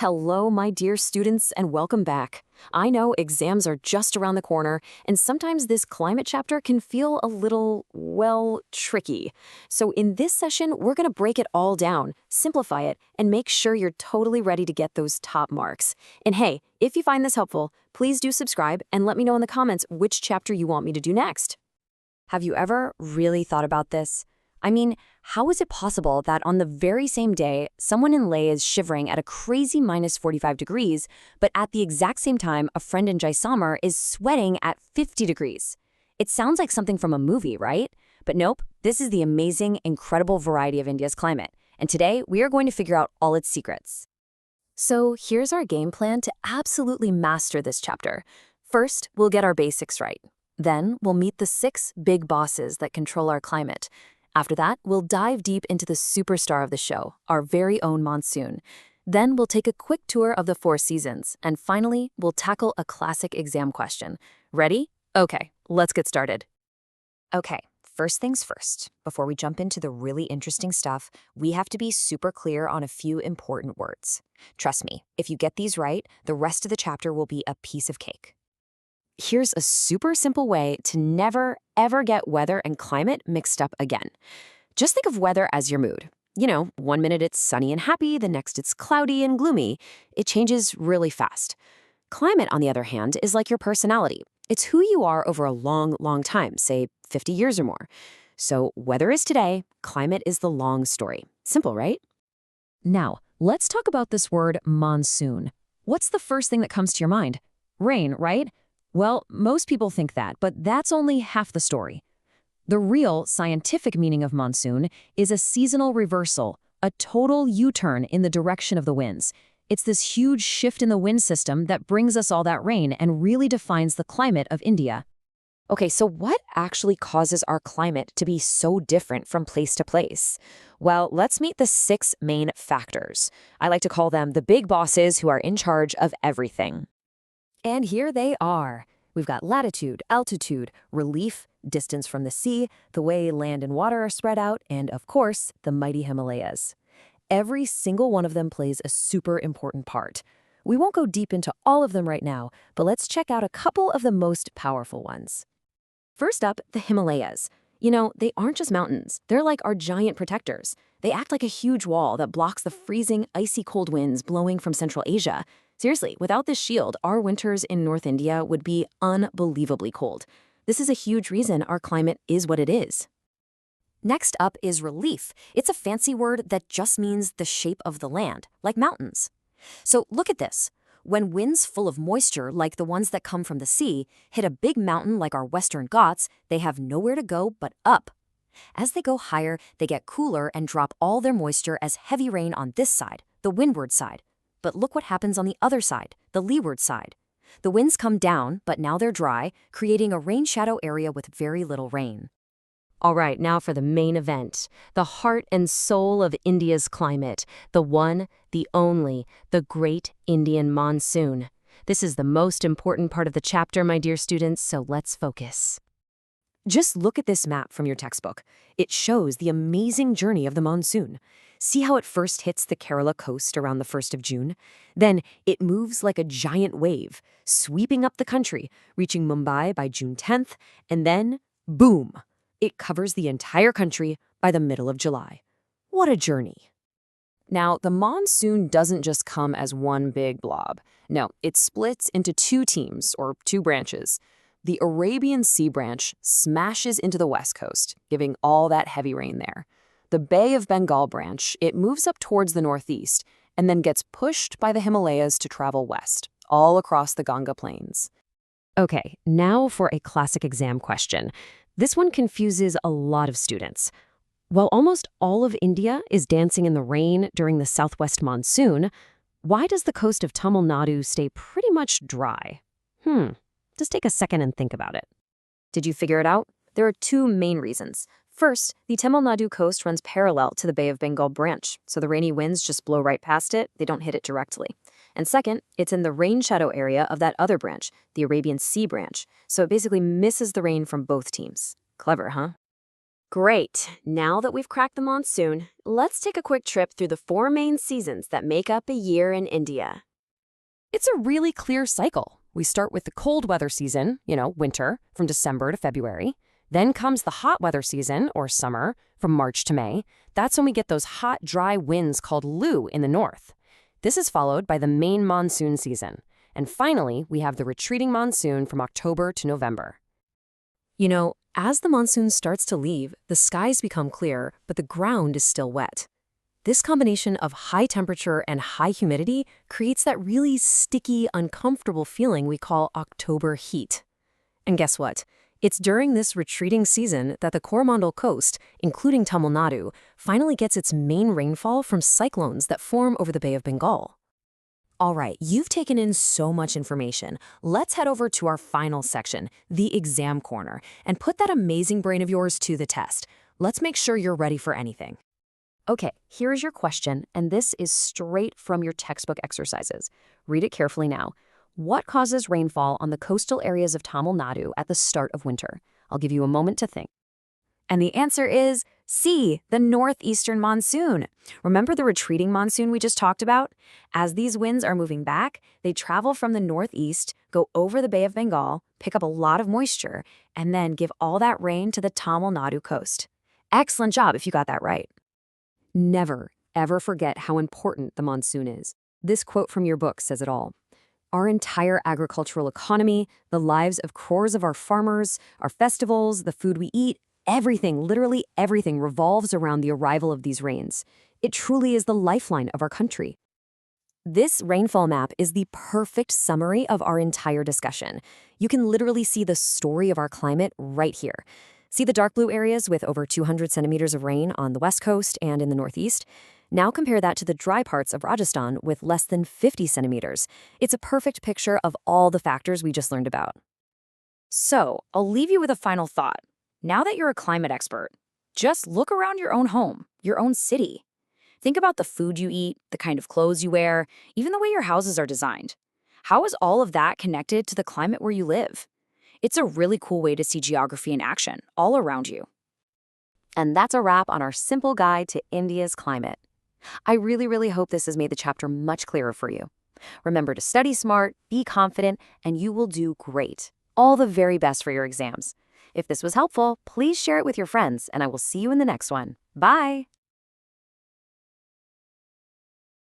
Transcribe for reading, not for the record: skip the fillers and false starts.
Hello, my dear students, and welcome back. I know exams are just around the corner, and sometimes this climate chapter can feel a little, well, tricky. So in this session, we're going to break it all down, simplify it, and make sure you're totally ready to get those top marks. And hey, if you find this helpful, please do subscribe and let me know in the comments which chapter you want me to do next. Have you ever really thought about this? I mean, how is it possible that on the very same day, someone in Leh is shivering at a crazy minus 45 degrees, but at the exact same time, a friend in Jaisalmer is sweating at 50 degrees? It sounds like something from a movie, right? But nope, this is the amazing, incredible variety of India's climate. And today, we are going to figure out all its secrets. So here's our game plan to absolutely master this chapter. First, we'll get our basics right. Then, we'll meet the 6 big bosses that control our climate. After that, we'll dive deep into the superstar of the show, our very own Monsoon. Then we'll take a quick tour of the 4 seasons. And finally, we'll tackle a classic exam question. Ready? Okay, let's get started. Okay, first things first. Before we jump into the really interesting stuff, we have to be super clear on a few important words. Trust me, if you get these right, the rest of the chapter will be a piece of cake. Here's a super simple way to never, ever get weather and climate mixed up again. Just think of weather as your mood. You know, one minute it's sunny and happy, the next it's cloudy and gloomy. It changes really fast. Climate, on the other hand, is like your personality. It's who you are over a long, long time, say 50 years or more. So weather is today, climate is the long story. Simple, right? Now, let's talk about this word monsoon. What's the first thing that comes to your mind? Rain, right? Well, most people think that, but that's only half the story. The real scientific meaning of monsoon is a seasonal reversal, a total U-turn in the direction of the winds. It's this huge shift in the wind system that brings us all that rain and really defines the climate of India. Okay, so what actually causes our climate to be so different from place to place? Well, let's meet the 6 main factors. I like to call them the big bosses who are in charge of everything. And here they are. We've got latitude, altitude, relief, distance from the sea, the way land and water are spread out, and of course, the mighty Himalayas. Every single one of them plays a super important part. We won't go deep into all of them right now, but let's check out a couple of the most powerful ones. First up, the Himalayas. You know, they aren't just mountains. They're like our giant protectors. They act like a huge wall that blocks the freezing, icy cold winds blowing from Central Asia. Seriously, without this shield, our winters in North India would be unbelievably cold. This is a huge reason our climate is what it is. Next up is relief. It's a fancy word that just means the shape of the land, like mountains. So look at this. When winds full of moisture, like the ones that come from the sea, hit a big mountain like our Western Ghats, they have nowhere to go but up. As they go higher, they get cooler and drop all their moisture as heavy rain on this side, the windward side. But look what happens on the other side, the leeward side. The winds come down, but now they're dry, creating a rain shadow area with very little rain. All right, now for the main event, the heart and soul of India's climate, the one, the only, the great Indian monsoon. This is the most important part of the chapter, my dear students, so let's focus. Just look at this map from your textbook. It shows the amazing journey of the monsoon. See how it first hits the Kerala coast around the 1st of June? Then it moves like a giant wave, sweeping up the country, reaching Mumbai by June 10th, and then, boom! It covers the entire country by the middle of July. What a journey! Now, the monsoon doesn't just come as one big blob. No, it splits into 2 teams, or 2 branches. The Arabian Sea branch smashes into the west coast, giving all that heavy rain there. The Bay of Bengal branch, it moves up towards the northeast, and then gets pushed by the Himalayas to travel west, all across the Ganga Plains. Okay, now for a classic exam question. This one confuses a lot of students. While almost all of India is dancing in the rain during the southwest monsoon, why does the coast of Tamil Nadu stay pretty much dry? Just take a second and think about it. Did you figure it out? There are 2 main reasons. First, the Tamil Nadu coast runs parallel to the Bay of Bengal branch, so the rainy winds just blow right past it, they don't hit it directly. And second, it's in the rain shadow area of that other branch, the Arabian Sea branch, so it basically misses the rain from both teams. Clever, huh? Great. Now that we've cracked the monsoon, let's take a quick trip through the 4 main seasons that make up a year in India. It's a really clear cycle. We start with the cold weather season, winter, from December to February. Then comes the hot weather season, or summer, from March to May. That's when we get those hot, dry winds called Lu in the north. This is followed by the main monsoon season. And finally, we have the retreating monsoon from October to November. As the monsoon starts to leave, the skies become clear, but the ground is still wet. This combination of high temperature and high humidity creates that really sticky, uncomfortable feeling we call October heat. And guess what? It's during this retreating season that the Coromandel coast, including Tamil Nadu, finally gets its main rainfall from cyclones that form over the Bay of Bengal. All right, you've taken in so much information. Let's head over to our final section, the exam corner, and put that amazing brain of yours to the test. Let's make sure you're ready for anything. Okay, here's your question, and this is straight from your textbook exercises. Read it carefully now. What causes rainfall on the coastal areas of Tamil Nadu at the start of winter? I'll give you a moment to think. And the answer is C, the northeastern monsoon. Remember the retreating monsoon we just talked about? As these winds are moving back, they travel from the northeast, go over the Bay of Bengal, pick up a lot of moisture, and then give all that rain to the Tamil Nadu coast. Excellent job if you got that right. Never, ever forget how important the monsoon is. This quote from your book says it all. Our entire agricultural economy, the lives of crores of our farmers, our festivals, the food we eat, everything, literally everything revolves around the arrival of these rains. It truly is the lifeline of our country. This rainfall map is the perfect summary of our entire discussion. You can literally see the story of our climate right here. See the dark blue areas with over 200 centimeters of rain on the west coast and in the northeast? Now compare that to the dry parts of Rajasthan with less than 50 centimeters. It's a perfect picture of all the factors we just learned about. So, I'll leave you with a final thought. Now that you're a climate expert, just look around your own home, your own city. Think about the food you eat, the kind of clothes you wear, even the way your houses are designed. How is all of that connected to the climate where you live? It's a really cool way to see geography in action, all around you. And that's a wrap on our simple guide to India's climate. I really hope this has made the chapter much clearer for you. Remember to study smart, be confident, and you will do great. All the very best for your exams. If this was helpful, please share it with your friends, and I will see you in the next one. Bye!